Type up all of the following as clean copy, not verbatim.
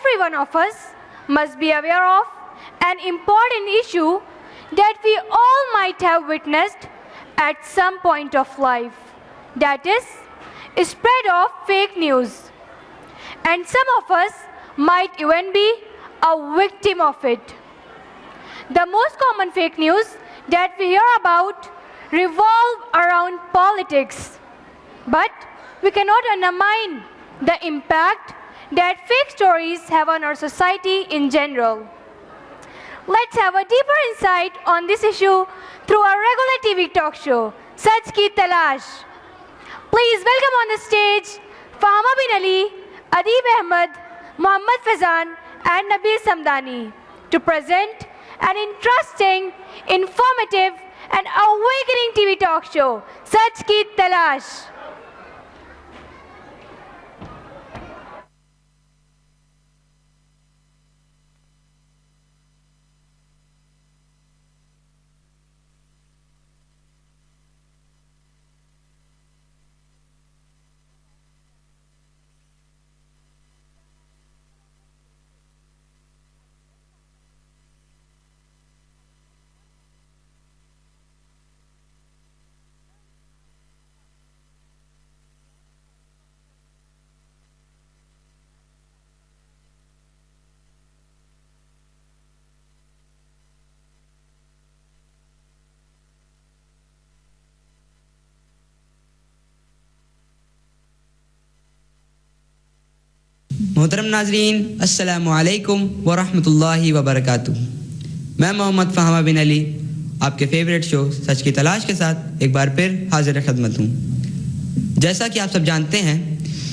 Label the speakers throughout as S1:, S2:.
S1: every one of us must be aware of an important issue that we all might have witnessed at some point of life, that is, spread of fake news. And some of us might even be a victim of it. The most common fake news that we hear about revolve around politics, but we cannot undermine the impact that fake stories have on our society in general. Let's have a deeper insight on this issue through our regular TV talk show, Sach Ki Talash. Please welcome on the stage Fahma bin Ali, Adib Ahmed, Mohammad Fazan and Nabil Samdani to present an interesting, informative and awakening TV talk show, Sach Ki Talash.
S2: मोहतरम नाजरीन, अस्सलामु अलैकुम व रहमतुल्लाहि व बरकातुहू। मैं मोहम्मद फ़ाहमा बिन अली आपके favourite show सच की तलाश के साथ एक बार फिर हाजिर खिदमत हूँ। जैसा कि आप सब जानते हैं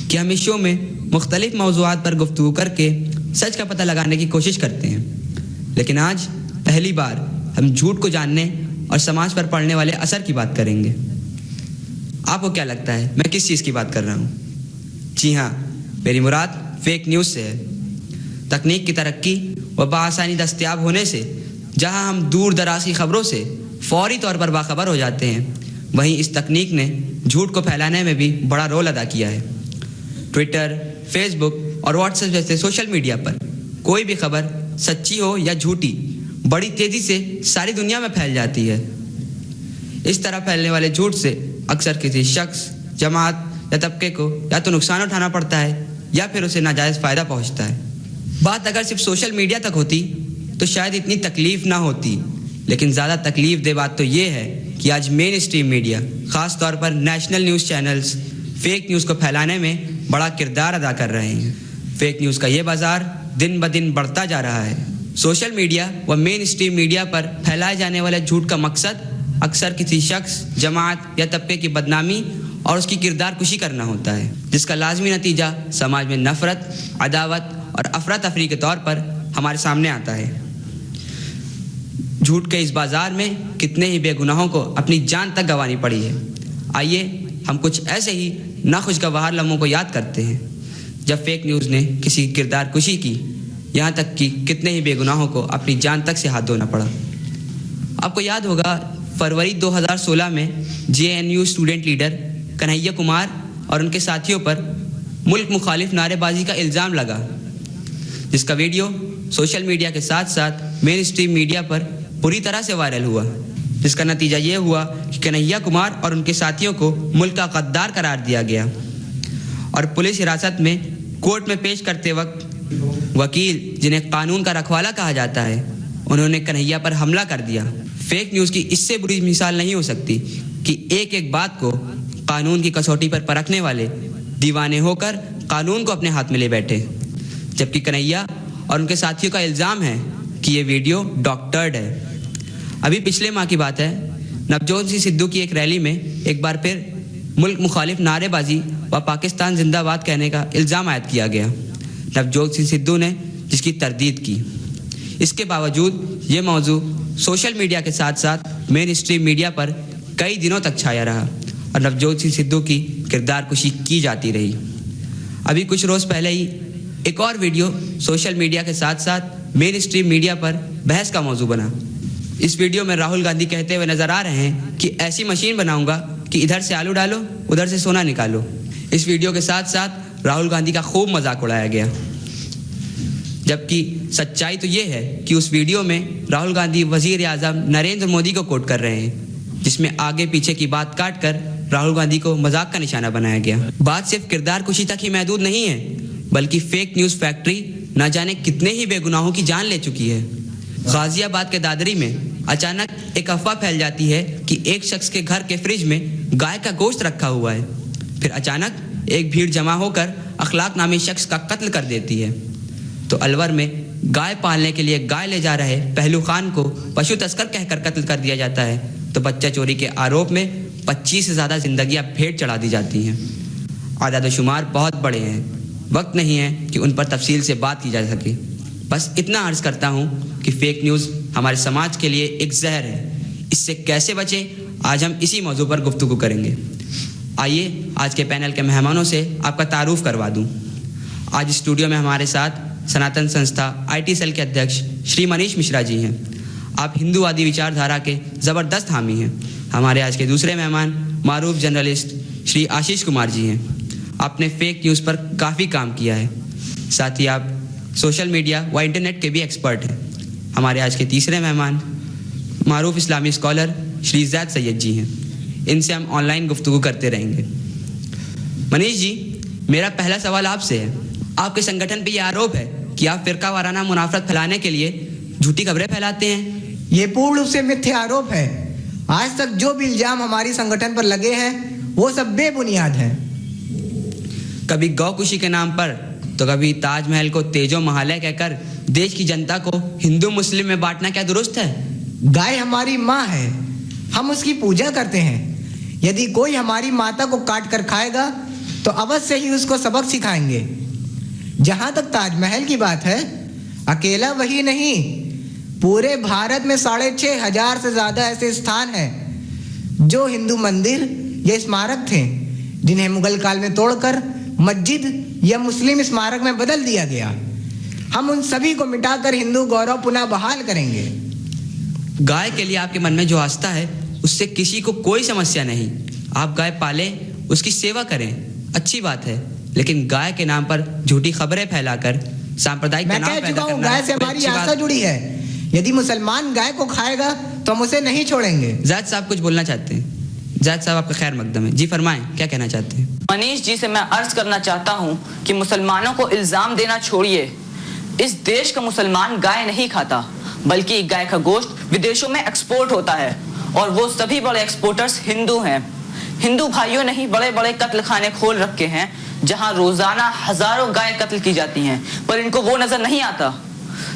S2: कि हम इस शो में मुख्तलिफ मौज़ूआत पर गुफ्तगू करके सच का पता लगाने की कोशिश करते हैं, लेकिन आज पहली बार हम झूठ को जानने और समाज पर पड़ने वाले असर की बात करेंगे। आपको क्या लगता है मैं किस चीज़ की बात कर रहा हूँ? जी हाँ, मेरी मुराद फेक न्यूज़ से है। तकनीक की तरक्की व बआसानी दस्तयाब होने से जहां हम दूर दराज की खबरों से फौरी तौर पर बाखबर हो जाते हैं, वहीं इस तकनीक ने झूठ को फैलाने में भी बड़ा रोल अदा किया है। ट्विटर, फेसबुक और व्हाट्सएप जैसे सोशल मीडिया पर कोई भी खबर सच्ची हो या झूठी बड़ी तेज़ी से सारी दुनिया में फैल जाती है। इस तरह फैलने वाले झूठ से अक्सर किसी शख्स, जमात या तबके को या तो नुकसान उठाना पड़ता है या फिर उसे नाजायज़ फ़ायदा पहुंचता है। बात अगर सिर्फ सोशल मीडिया तक होती तो शायद इतनी तकलीफ़ ना होती, लेकिन ज़्यादा तकलीफ़ दे बात तो ये है कि आज मेन स्ट्रीम मीडिया, ख़ास तौर पर national news channels, fake news को फैलाने में बड़ा किरदार अदा कर रहे हैं। फेक न्यूज़ का ये बाज़ार दिन ब दिन बढ़ता जा रहा है। सोशल मीडिया व मेन स्ट्रीम मीडिया पर फैलाए जाने वाले झूठ का मकसद अक्सर किसी शख्स, जमात या तबके की बदनामी और उसकी किरदार कुशी करना होता है, जिसका लाजमी नतीजा समाज में नफरत, अदावत और अफरा तफरी के तौर पर हमारे सामने आता है। झूठ के इस बाज़ार में कितने ही बेगुनाहों को अपनी जान तक गंवानी पड़ी है। आइए हम कुछ ऐसे ही नाखुशगवार लम्हों को याद करते हैं जब फेक न्यूज़ ने किसी की किरदार कुशी की, यहाँ तक कि कितने ही बेगुनाहों को अपनी जान तक से हाथ धोना पड़ा। आपको याद होगा फरवरी 2016 में JNU student leader Kanhaiya Kumar और उनके साथियों पर मुल्क मुखालिफ नारेबाजी का इल्ज़ाम लगा, जिसका वीडियो सोशल मीडिया के साथ साथ मेन स्ट्रीम मीडिया पर बुरी तरह से वायरल हुआ, जिसका नतीजा ये हुआ कि कन्हैया कुमार और उनके साथियों को मुल्क का गद्दार करार दिया गया और पुलिस हिरासत में कोर्ट में पेश करते वक्त वकील, जिन्हें कानून का रखवाला कहा जाता है, उन्होंने कन्हैया पर हमला कर दिया। फेक न्यूज़ की इससे बुरी मिसाल नहीं हो सकती कि एक एक बात को कानून की कसौटी पर परखने वाले दीवाने होकर कानून को अपने हाथ में ले बैठे, जबकि कन्हैया और उनके साथियों का इल्ज़ाम है कि ये वीडियो डॉक्टर्ड है। अभी पिछले माह की बात है, नवजोत सिंह सिद्धू की एक रैली में एक बार फिर मुल्क मुखालिफ नारेबाजी व पाकिस्तान जिंदाबाद कहने का इल्ज़ाम आयद किया गया। नवजोत सिंह सिद्धू ने जिसकी तरदीद की। इसके बावजूद ये मौजू सोशल मीडिया के साथ साथ मेन स्ट्रीम मीडिया पर कई दिनों तक छाया रहा और नवजोत सिंह सिद्धू की किरदार कुशी की जाती रही। अभी कुछ रोज़ पहले ही एक और वीडियो सोशल मीडिया के साथ साथ मेन स्ट्रीम मीडिया पर बहस का मौजू बना। इस वीडियो में राहुल गांधी कहते हुए नजर आ रहे हैं कि ऐसी मशीन बनाऊंगा कि इधर से आलू डालो, उधर से सोना निकालो। इस वीडियो के साथ साथ राहुल गांधी का खूब मजाक उड़ाया गया। जबकि सच्चाई तो ये है कि उस वीडियो में राहुल गांधी वजीर आज़म नरेंद्र मोदी को कोट कर रहे हैं, जिसमें आगे पीछे की बात काट कर राहुल गांधी को मजाक का निशाना बनाया गया। बात सिर्फ किरदार कुशी तक ही महदूद नहीं है, बल्कि फेक न्यूज़ फैक्ट्री न जाने कितने ही बेगुनाहों की जान ले चुकी है। गाजियाबाद के दादरी में अचानक एक अफवाह फैल जाती है कि एक शख्स के घर के फ्रिज में गाय का गोश्त रखा हुआ है। फिर अचानक एक भीड़ जमा होकर अखलाक नामी शख्स का कत्ल कर देती है। तो अलवर में गाय पालने के लिए गाय ले जा रहे पहलू खान को पशु तस्कर कहकर कत्ल कर दिया जाता है। तो बच्चा चोरी के आरोप में 25 से ज़्यादा जिंदगियां भेंट चढ़ा दी जाती हैं। आदाद शुमार बहुत बड़े हैं, वक्त नहीं है कि उन पर तफसील से बात की जा सके। बस इतना अर्ज़ करता हूँ कि फेक न्यूज़ हमारे समाज के लिए एक जहर है। इससे कैसे बचें, आज हम इसी मौजू पर गुफ्तगू करेंगे। आइए आज के पैनल के मेहमानों से आपका तारुफ करवा दूँ। आज स्टूडियो में हमारे साथ सनातन संस्था IT सेल के अध्यक्ष श्री मनीष मिश्रा जी हैं। आप हिंदूवादी विचारधारा के ज़बरदस्त हामी हैं। हमारे आज के दूसरे मेहमान मारूफ जर्नलिस्ट श्री आशीष कुमार जी हैं। आपने फेक न्यूज़ पर काफ़ी काम किया है, साथ ही आप सोशल मीडिया व इंटरनेट के भी एक्सपर्ट हैं। हमारे आज के तीसरे मेहमान मारूफ इस्लामी स्कॉलर श्री ज़ैद सैयद जी हैं। इनसे हम ऑनलाइन गुफ्तगू करते रहेंगे। मनीष जी, मेरा पहला सवाल आपसे है। आपके संगठन पे ये आरोप है कि आप फिरका वाराना मुनाफरत फैलाने के लिए झूठी खबरें फैलाते हैं।
S3: ये पूर्ण रूप से मिथ्या आरोप है। आज तक जो भी इल्जाम हमारी संगठन पर लगे हैं वो सब बेबुनियाद हैं।
S2: कभी गौकुशी के नाम पर तो कभी ताजमहल को तेजो महालय कहकर देश की जनता को हिंदू मुस्लिम में बांटना क्या दुरुस्त है?
S3: गाय हमारी माँ है, हम उसकी पूजा करते हैं। यदि कोई हमारी माता को काट कर खाएगा तो अवश्य ही उसको सबक सिखाएंगे। जहां तक ताजमहल की बात है, अकेला वही नहीं, पूरे भारत में 6,500 से ज्यादा ऐसे स्थान हैं जो हिंदू मंदिर या स्मारक थे, जिन्हें मुगल काल में तोड़कर मस्जिद या मुस्लिम स्मारक में बदल दिया गया। हम उन सभी को मिटाकर हिंदू गौरव पुनः बहाल करेंगे।
S2: गाय के लिए आपके मन में जो आस्था है उससे किसी को कोई समस्या नहीं। आप गाय पालें, उसकी सेवा करें, अच्छी बात है। लेकिन गाय के नाम पर झूठी खबरें फैलाकर सांप्रदायिक तनाव पैदा करना,
S3: गाय से हमारी आस्था जुड़ी है। यदि मुसलमान गाय को खाएगा तो हम उसे नहीं छोड़ेंगे।
S2: ज़ैद साहब कुछ बोलना चाहते हैं? ज़ैद साहब आपका खैर मकदम है जी, फरमाएं, क्या कहना चाहते हैं?
S4: मनीष जी से मैं अर्ज करना चाहता हूं कि मुसलमानों को इल्जाम देना छोड़िए। इस देश का मुसलमान गाय नहीं खाता, बल्कि गाय का गोश्त विदेशों में एक्सपोर्ट होता है, और वो सभी बड़े एक्सपोर्टर्स हिंदू हैं। हिंदू भाइयों ने ही बड़े बड़े कत्ल खाने खोल रखे हैं, जहां रोजाना हजारों गाय कत्ल की जाती हैं, पर इनको वो नजर नहीं आता।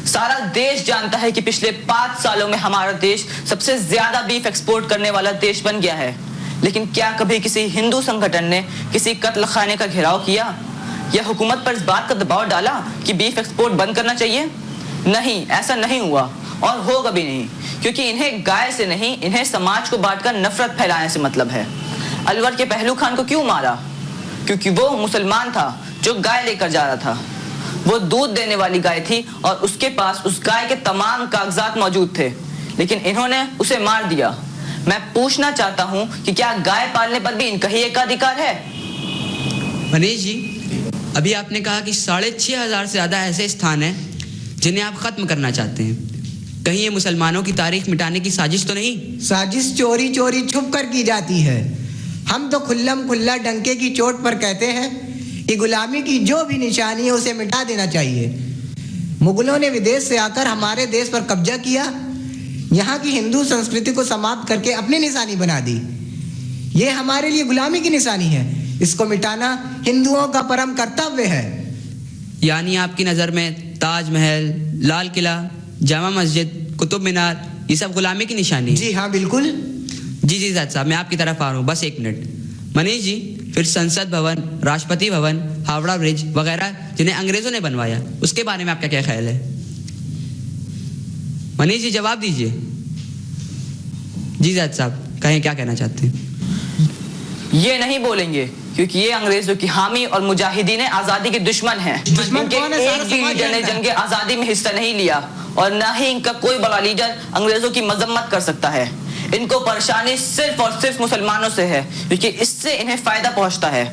S4: सारा देश जानता है कि पिछले 5 सालों में हमारा देश सबसे ज्यादा बीफ एक्सपोर्ट करने वाला देश बन गया है। लेकिन क्या कभी किसी हिंदू संगठन ने किसी कत्ल खाने का घेराव किया या हुकूमत पर इस बात का दबाव डाला कि बीफ एक्सपोर्ट बंद करना चाहिए? नहीं, ऐसा नहीं हुआ और होगा भी नहीं, क्योंकि इन्हें गाय से नहीं, इन्हें समाज को बांटकर नफरत फैलाने से मतलब है। अलवर के पहलू खान को क्यों मारा? क्योंकि वो मुसलमान था जो गाय लेकर जा रहा था। वो दूध देने वाली गाय थी और उसके पास उस गाय के तमाम कागजात मौजूद थे, लेकिन इन्होंने उसे मार दिया। मैं पूछना चाहता हूं कि क्या गाय पालने पर भी इनका ही एकाधिकार है?
S2: मनीष जी, अभी आपने कहा कि 6,500 से ज्यादा ऐसे स्थान हैं जिन्हें आप खत्म करना चाहते हैं। कहीं ये मुसलमानों की तारीख मिटाने की साजिश तो नहीं?
S3: साजिश चोरी चोरी छुप कर की जाती है। हम तो खुल्लम खुल्ला डंके की चोट पर कहते हैं कि गुलामी की जो भी निशानी है उसे मिटा देना चाहिए। मुगलों ने विदेश से आकर हमारे देश पर कब्जा किया, यहाँ की हिंदू संस्कृति को समाप्त करके अपनी निशानी बना दी। ये हमारे लिए गुलामी की निशानी है, इसको मिटाना हिंदुओं का परम कर्तव्य है।
S2: यानी आपकी नज़र में ताजमहल, लाल किला, जामा मस्जिद, कुतुब मीनार, ये सब गुलामी की निशानी है?
S3: जी हाँ, बिल्कुल।
S2: जी ज़ैद साहब, मैं आपकी तरफ आ रहा हूँ, बस 1 मिनट। मनीष जी, फिर संसद भवन, राष्ट्रपति भवन, हावड़ा ब्रिज वगैरह जिन्हें अंग्रेजों ने बनवाया, उसके बारे में आपका क्या ख्याल है? मनीष जी जवाब दीजिए। जी ज़ैद साहब, कहें, क्या कहना चाहते हैं?
S4: ये नहीं बोलेंगे, क्योंकि ये अंग्रेजों की हामी और मुजाहिदीन आजादी के दुश्मन हैं। इनके एक भी लीडर ने जंग आजादी में हिस्सा नहीं लिया, और न ही इनका कोई बड़ा लीडर अंग्रेजों की मजम्मत कर सकता है। इनको परेशानी सिर्फ और सिर्फ मुसलमानों से है, क्योंकि इससे इन्हें फायदा पहुंचता है।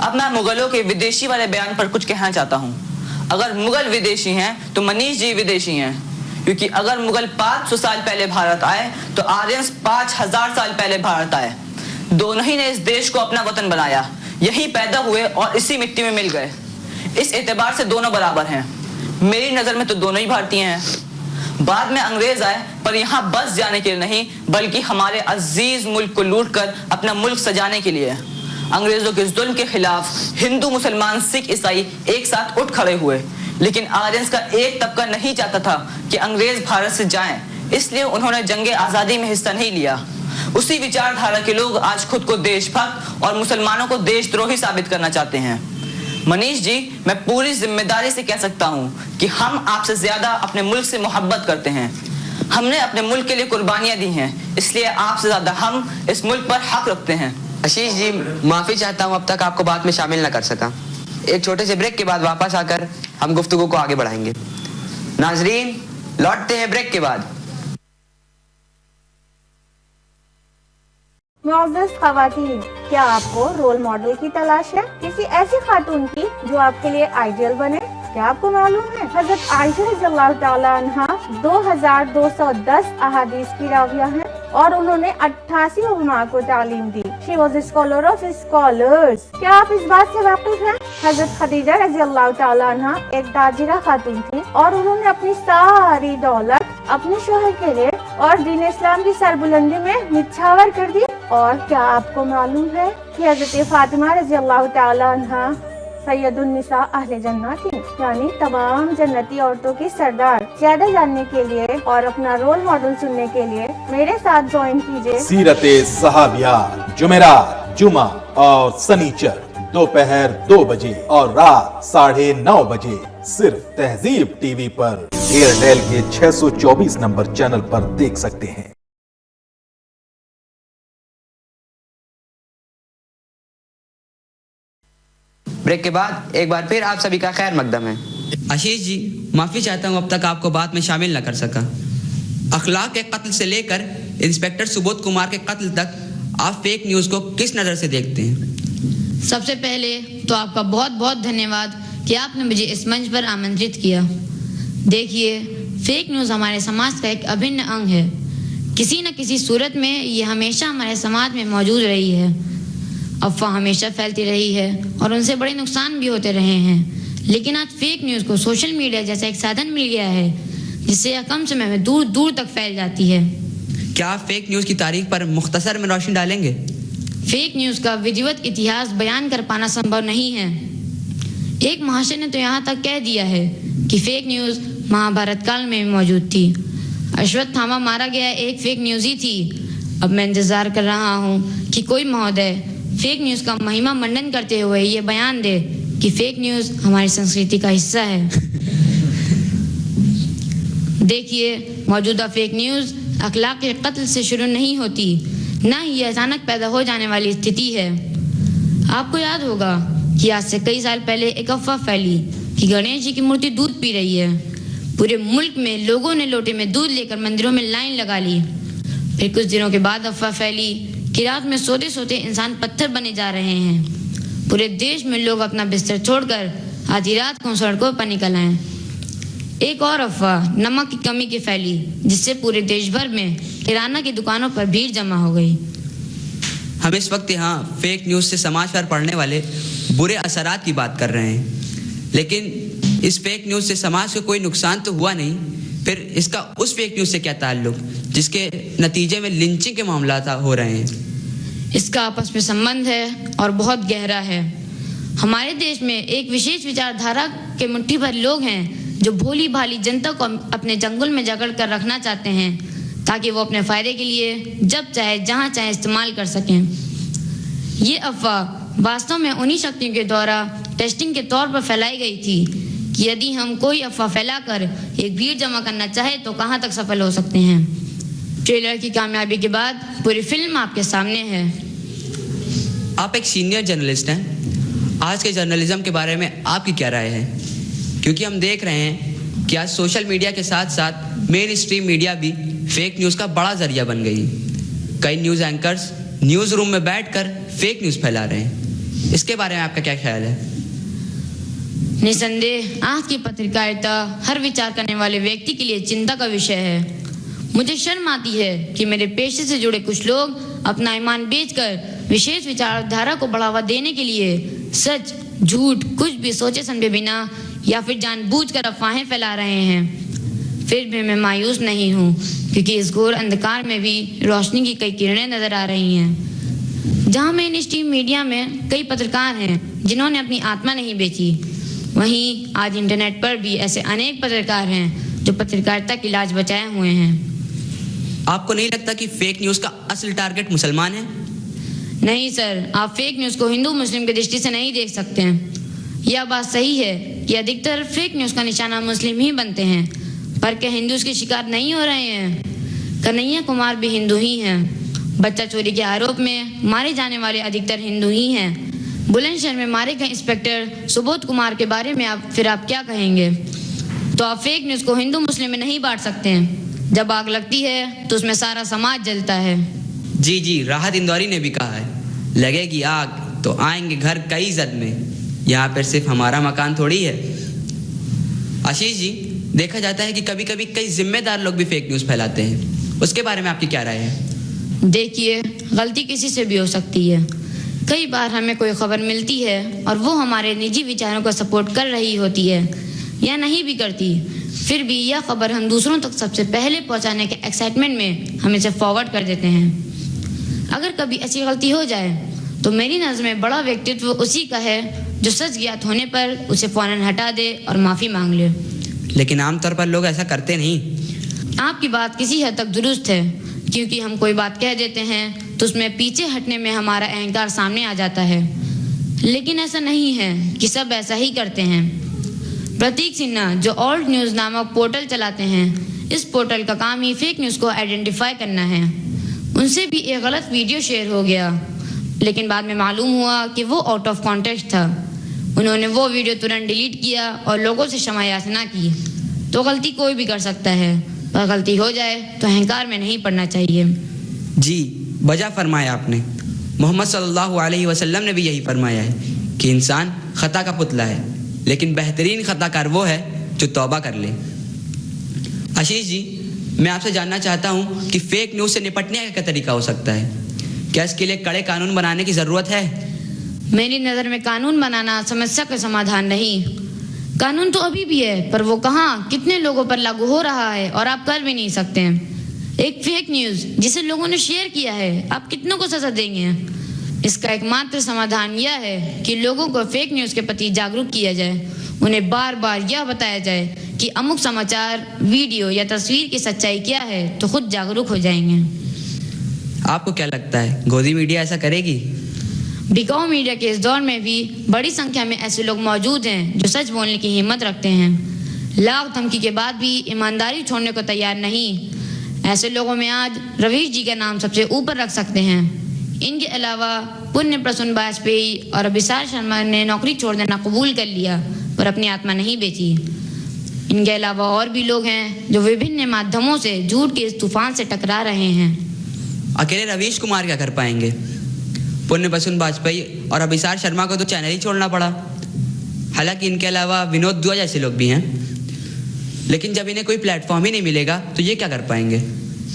S4: अब मैं मुगलों के विदेशी वाले बयान पर कुछ कहना चाहता हूँ। अगर मुगल विदेशी हैं तो मनीष जी विदेशी हैं, क्योंकि अगर मुगल 500 साल पहले भारत आए तो आर्यंस 5000 साल पहले भारत आए। दोनों ही ने इस देश को अपना वतन बनाया, यहीं पैदा हुए और इसी मिट्टी में मिल गए। इस एतबार से दोनों बराबर हैं। मेरी नजर में तो दोनों ही भारतीय हैं। बाद में अंग्रेज आए, पर यहाँ बस जाने के लिए नहीं, बल्कि हमारे अजीज मुल्क को लूटकर अपना मुल्क सजाने के लिए। अंग्रेजों के जुल्म के खिलाफ हिंदू, मुसलमान, सिख, ईसाई एक साथ उठ खड़े हुए। लेकिन आर्यंस का एक तबका नहीं चाहता था कि अंग्रेज भारत से जाएं, इसलिए उन्होंने जंगे आजादी में हिस्सा नहीं लिया। उसी विचारधारा के लोग आज खुद को देशभक्त और मुसलमानों को देशद्रोही साबित करना चाहते हैं। मनीष जी, मैं पूरी जिम्मेदारी से कह सकता हूँ कि हम आपसे ज्यादा अपने मुल्क से मोहब्बत करते हैं। हमने अपने मुल्क के लिए कुर्बानियां दी हैं, इसलिए आपसे ज्यादा हम इस मुल्क पर हक रखते हैं।
S2: आशीष जी, माफी चाहता हूँ अब तक आपको बात में शामिल न कर सका। एक छोटे से ब्रेक के बाद वापस आकर हम गुफ्तगू को आगे बढ़ाएंगे। नाजरीन, लौटते हैं ब्रेक के बाद।
S5: मुअज़्ज़ज़ ख़वातीन, क्या आपको रोल मॉडल की तलाश है? किसी ऐसी खातून की जो आपके लिए आइडियल बने? क्या आपको मालूम है हज़रत आयशा रज़ियल्लाहु ताला अन्हा 2210 अहादीस की राविया हैं और उन्होंने 88 उलमा को तालीम दी। She was scholar of scholars. क्या आप इस बात से वाकिफ हैं? हज़रत खदीजा रज़ियल्लाहु ताला अन्हा एक ताजिरा खातून थी और उन्होंने अपनी सारी दौलत अपने शोहर के लिए और दीन इस्लाम की सरबुलंदी में निछावर कर दी। और क्या आपको मालूम है कि हज़रत फातिमा रज़ियल्लाहु ताला अन्हा सैयदुन निसा अहले जन्नत थी, यानी तमाम जन्नती औरतों की सरदार। ज्यादा जानने के लिए और अपना रोल मॉडल सुनने के लिए मेरे साथ ज्वाइन कीजिए
S6: सीरते सहाबिया, जुमेरात, जुमा और सनीचर दोपहर 2 बजे और रात 9:30 बजे सिर्फ तहजीब टीवी पर एयरटेल के 624 नंबर चैनल पर देख सकते हैं।
S2: ब्रेक के बाद एक बार फिर आप सभी का खैर मकदम है। आशीष जी, माफी चाहता हूँ अब तक आपको बात में शामिल न कर सका। अखलाक के कत्ल से लेकर इंस्पेक्टर सुबोध कुमार के कत्ल तक आप फेक न्यूज को किस नजर से देखते हैं?
S7: सबसे पहले तो आपका बहुत बहुत धन्यवाद कि आपने मुझे इस मंच पर आमंत्रित किया। देखिए, फेक न्यूज हमारे समाज का एक अभिन्न अंग है। किसी न किसी सूरत में ये हमेशा हमारे समाज में मौजूद रही है। अफवाह हमेशा फैलती रही है और उनसे बड़े नुकसान भी होते रहे हैं। लेकिन आज फेक न्यूज़ को सोशल मीडिया जैसा एक साधन मिल गया है जिससे यह कम समय में दूर दूर तक फैल जाती है।
S2: क्या आप फेक न्यूज़ की तारीख पर मुख्तसर में रोशनी डालेंगे?
S7: फेक न्यूज़ का विधिवत इतिहास बयान कर पाना संभव नहीं है। एक महाशय ने तो यहाँ तक कह दिया है कि फेक न्यूज़ महाभारत काल में मौजूद थी। अश्वत्थामा मारा गया एक फेक न्यूज़ ही थी। अब मैं इंतजार कर रहा हूँ कि कोई महोदय फेक न्यूज़ का महिमा मंडन करते हुए ये बयान दे कि फेक न्यूज़ हमारी संस्कृति का हिस्सा है। देखिए, मौजूदा फेक न्यूज़ अखलाक के कत्ल से शुरू नहीं होती, न ही ये अचानक पैदा हो जाने वाली स्थिति है। आपको याद होगा कि आज से कई साल पहले एक अफवाह फैली कि गणेश जी की मूर्ति दूध पी रही है। पूरे मुल्क में लोगों ने लोटे में दूध लेकर मंदिरों में लाइन लगा ली। फिर कुछ दिनों के बाद अफवाह फैली कि रात में सोते सोते इंसान पत्थर बने जा रहे हैं। पूरे देश में लोग अपना बिस्तर छोड़कर आधी रात को सड़कों पर निकल आए। एक और अफवाह नमक की कमी की फैली, जिससे पूरे देश भर में किराना की दुकानों पर भीड़ जमा हो गई।
S2: हम इस वक्त यहाँ फेक न्यूज़ से समाज पर पड़ने वाले बुरे असरात की बात कर रहे हैं, लेकिन इस फेक न्यूज़ से समाज को कोई नुकसान तो हुआ नहीं। फिर इसका उस फेक न्यूज़ से क्या ताल्लुक जिसके नतीजे में लिंचिंग के मामला हो रहे हैं?
S7: इसका आपस में संबंध है और बहुत गहरा है। हमारे देश में एक विशेष विचारधारा के मुट्ठी भर लोग हैं जो भोली भाली जनता को अपने जंगल में जकड़ कर रखना चाहते हैं ताकि वो अपने फायदे के लिए जब चाहे जहां चाहे इस्तेमाल कर सकें। ये अफवाह वास्तव में उन्हीं शक्तियों के द्वारा टेस्टिंग के तौर पर फैलाई गई थी कि यदि हम कोई अफवाह फैलाकर एक भीड़ जमा करना चाहे तो कहां तक सफल हो सकते हैं। ट्रेलर की कामयाबी के बाद पूरी फिल्म आपके सामने है।
S2: आप एक सीनियर जर्नलिस्ट हैं, आज के जर्नलिज्म के बारे में आपकी क्या राय है? क्योंकि हम देख रहे हैं कि आज सोशल मीडिया के साथ साथ मेन स्ट्रीम मीडिया भी फेक न्यूज़ का बड़ा जरिया बन गई। कई न्यूज़ एंकर्स न्यूज़ रूम में बैठकर फेक न्यूज़ फैला रहे हैं। इसके बारे में आपका क्या ख्याल है?
S7: निसंदेह आज की पत्रकारिता हर विचार करने वाले व्यक्ति के लिए चिंता का विषय है। मुझे शर्म आती है कि मेरे पेशे से जुड़े कुछ लोग अपना ईमान बेचकर विशेष विचारधारा को बढ़ावा देने के लिए सच झूठ कुछ भी सोचे समझे बिना या फिर जानबूझकर अफवाहें फैला रहे हैं। फिर भी मैं मायूस नहीं हूँ, क्योंकि इस घोर अंधकार में भी रोशनी की कई किरणें नजर आ रही हैं। जहाँ मेन स्ट्रीम मीडिया में कई पत्रकार हैं जिन्होंने अपनी आत्मा नहीं बेची, वहीं आज इंटरनेट पर भी ऐसे अनेक पत्रकार हैं जो पत्रकारिता की लाज बचाए हुए हैं।
S2: आपको नहीं लगता कि फेक न्यूज़ का असल टारगेट मुसलमान है?
S7: नहीं सर, आप फेक न्यूज़ को हिंदू मुस्लिम की दृष्टि से नहीं देख सकते हैं। यह बात सही है कि अधिकतर फेक न्यूज़ का निशाना मुस्लिम ही बनते हैं, पर क्या हिंदू इसके शिकार नहीं हो रहे हैं? कन्हैया कुमार भी हिंदू ही हैं। बच्चा चोरी के आरोप में मारे जाने वाले अधिकतर हिंदू ही हैं। बुलंदशहर में मारे गए इंस्पेक्टर सुबोध कुमार के बारे में आप क्या कहेंगे? तो आप फेक न्यूज़ को हिंदू मुस्लिम में नहीं बांट सकते हैं। जब आग लगती है तो उसमें सारा समाज जलता है।
S2: जी, राहत इंदौरी ने भी कहा है, लगेगी आग तो आएंगे घर कई जद में, यहाँ पर सिर्फ हमारा मकान थोड़ी है। आशीष जी, देखा जाता है कि कभी कभी कई जिम्मेदार लोग भी फेक न्यूज़ फैलाते हैं, उसके बारे में आपकी क्या राय है?
S7: देखिए, गलती किसी से भी हो सकती है। कई बार हमें कोई खबर मिलती है और वो हमारे निजी विचारों को सपोर्ट कर रही होती है या नहीं भी करती, फिर भी यह खबर हम दूसरों तक सबसे पहले पहुंचाने के एक्साइटमेंट में हम इसे फॉरवर्ड कर देते हैं। अगर कभी ऐसी गलती हो जाए तो मेरी नज़र में बड़ा व्यक्तित्व उसी का है जो सच ज्ञात होने पर उसे फौरन हटा दे और माफ़ी मांग ले।
S2: लेकिन आमतौर पर लोग ऐसा करते नहीं।
S7: आपकी बात किसी हद तक दुरुस्त है, क्योंकि हम कोई बात कह देते हैं तो उसमें पीछे हटने में हमारा अहंकार सामने आ जाता है। लेकिन ऐसा नहीं है कि सब ऐसा ही करते हैं। प्रतीक सिन्हा जो ऑल्ट न्यूज़ नामक पोर्टल चलाते हैं, इस पोर्टल का काम ही फेक न्यूज़ को आइडेंटिफाई करना है। उनसे भी एक गलत वीडियो शेयर हो गया, लेकिन बाद में मालूम हुआ कि वो आउट ऑफ कॉन्टेक्स्ट था। उन्होंने वो वीडियो तुरंत डिलीट किया और लोगों से क्षमा याचना की। तो गलती कोई भी कर सकता है, पर गलती हो जाए तो अहंकार में नहीं पड़ना चाहिए।
S2: जी, वजह फरमाया आपने। मोहम्मद सल्लल्लाहु अलैहि वसल्लम ने भी यही फरमाया है कि इंसान खता का पुतला है, लेकिन बेहतरीन खताकार वो है जो तौबा कर ले। आशीष जी, मैं आपसे जानना चाहता हूँ कि फेक न्यूज़ से निपटने का क्या तरीका हो सकता है? क्या इसके लिए कड़े कानून बनाने की ज़रूरत है?
S7: मेरी नज़र में कानून बनाना समस्या का समाधान नहीं। कानून तो अभी भी है, पर वो कहाँ कितने लोगों पर लागू हो रहा है और आप कर भी नहीं सकते हैं। एक फेक न्यूज़ जिसे लोगों ने शेयर किया है, आप कितनों को सजा देंगे? इसका एकमात्र समाधान यह है कि लोगों को फेक न्यूज़ के प्रति जागरूक किया जाए। उन्हें बार बार यह बताया जाए कि अमुक समाचार, वीडियो या तस्वीर की सच्चाई क्या है, तो खुद जागरूक हो जाएंगे।
S2: आपको क्या लगता है, गोदी मीडिया ऐसा करेगी?
S7: बिकाऊ मीडिया के इस दौर में भी बड़ी संख्या में ऐसे लोग मौजूद हैं जो सच बोलने की हिम्मत रखते हैं, लाख धमकी के बाद भी ईमानदारी छोड़ने को तैयार नहीं। ऐसे लोगों में आज रवीश जी का नाम सबसे ऊपर रख सकते हैं। इनके अलावा पुण्य प्रसून वाजपेयी और अभिसार शर्मा ने नौकरी छोड़ देना कबूल कर लिया, पर अपनी आत्मा नहीं बेची। इनके अलावा और भी लोग हैं जो विभिन्न माध्यमों से झूठ के इस तूफान से टकरा रहे हैं।
S2: अकेले रवीश कुमार क्या कर पाएंगे? पुण्य प्रसून वाजपेयी और अभिसार शर्मा को तो चैनल ही छोड़ना पड़ा। हालांकि इनके अलावा विनोद दुआ जैसे लोग भी हैं, लेकिन जब इन्हें कोई प्लेटफॉर्म ही नहीं मिलेगा तो ये क्या कर पाएंगे?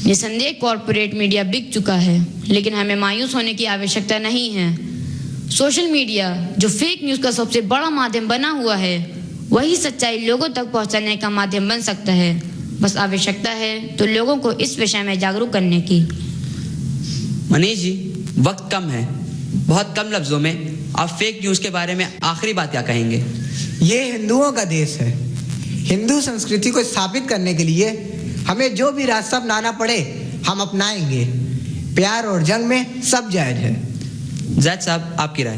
S7: निसंदेह कॉरपोरेट मीडिया बिक चुका है, लेकिन हमें मायूस होने की आवश्यकता नहीं है। सोशल मीडिया जो फेक न्यूज़ का सबसे बड़ा माध्यम बना हुआ है, वही सच्चाई लोगों तक पहुंचाने का माध्यम बन सकता है। बस आवश्यकता है तो लोगों को इस विषय में जागरूक करने की।
S2: मनीष जी, वक्त कम है, बहुत कम लफ्जों में आप फेक न्यूज़ के बारे में आखिरी बात क्या कहेंगे?
S3: ये हिंदुओं का देश है। हिंदू संस्कृति को स्थापित करने के लिए हमें जो भी रास्ता अपनाना पड़े हम अपनाएंगे। प्यार और जंग में सब जायज है।
S2: जैद साहब, आपकी राय?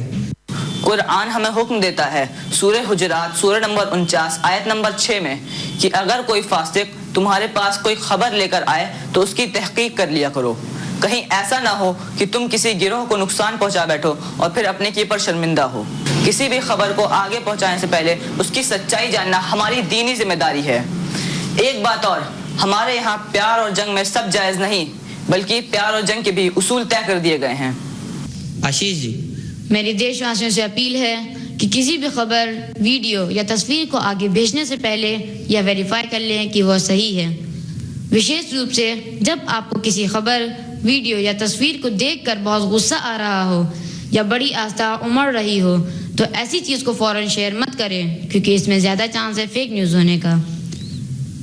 S4: कुरान हमें हुक्म देता है सूरह हुजरात सूरह नंबर 49 आयत नंबर 6 में कि अगर कोई फासिक तुम्हारे पास कोई खबर लेकर आए तो उसकी तहकीक कर लिया करो। कहीं ऐसा ना हो कि तुम किसी गिरोह को नुकसान पहुंचा बैठो और फिर अपने की पर शर्मिंदा हो। किसी भी खबर को आगे पहुंचाने से पहले उसकी सच्चाई जानना हमारी दीनी जिम्मेदारी है। एक बात और, हमारे यहाँ प्यार और जंग में सब जायज नहीं, बल्कि प्यार और जंग के भी उसूल तय कर दिए गए हैं।
S2: आशीष जी?
S7: मेरी देशवासियों से अपील है कि किसी भी खबर, वीडियो या तस्वीर को आगे भेजने से पहले यह वेरीफाई कर लें कि वह सही है। विशेष रूप से जब आपको किसी खबर, वीडियो या तस्वीर को देखकर बहुत गुस्सा आ रहा हो या बड़ी आस्था उमड़ रही हो तो ऐसी चीज़ को फ़ौरन शेयर मत करें, क्योंकि इसमें ज़्यादा चांस है फेक न्यूज़ होने का।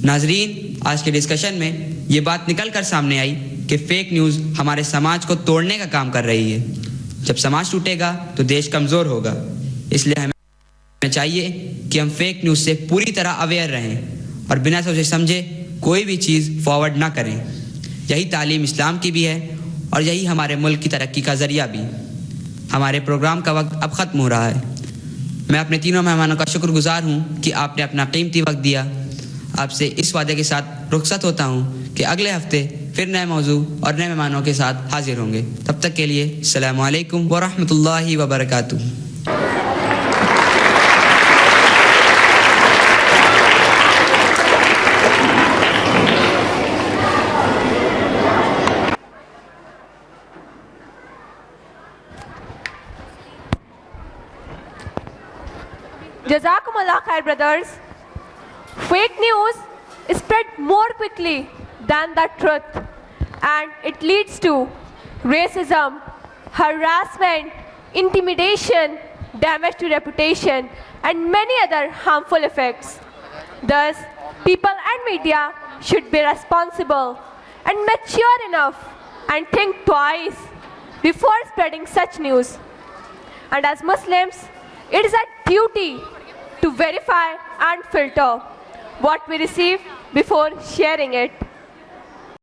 S2: नाजरीन, आज के डिस्कशन में ये बात निकल कर सामने आई कि फेक न्यूज़ हमारे समाज को तोड़ने का काम कर रही है। जब समाज टूटेगा तो देश कमज़ोर होगा। इसलिए हमें चाहिए कि हम फेक न्यूज़ से पूरी तरह अवेयर रहें और बिना सोचे समझे कोई भी चीज़ फॉरवर्ड ना करें। यही तालीम इस्लाम की भी है और यही हमारे मुल्क की तरक्की का ज़रिया भी। हमारे प्रोग्राम का वक्त अब ख़त्म हो रहा है। मैं अपने तीनों मेहमानों का शुक्रगुजार हूँ कि आपने अपना कीमती वक्त दिया। आपसे इस वादे के साथ रुखसत होता हूँ कि अगले हफ्ते फिर नए मौजू और नए मेहमानों के साथ हाजिर होंगे। तब तक के लिए अस्सलामु अलैकुम व रहमतुल्लाहि व बरकातुहू।
S1: Jazakumullah khair, brothers. Fake news spread more quickly than the truth, and it leads to racism, harassment, intimidation, damage to reputation, and many other harmful effects. Thus, people and media should be responsible and mature enough and think twice before spreading such news. And as Muslims, it is our duty to verify and filter what we receive before sharing it.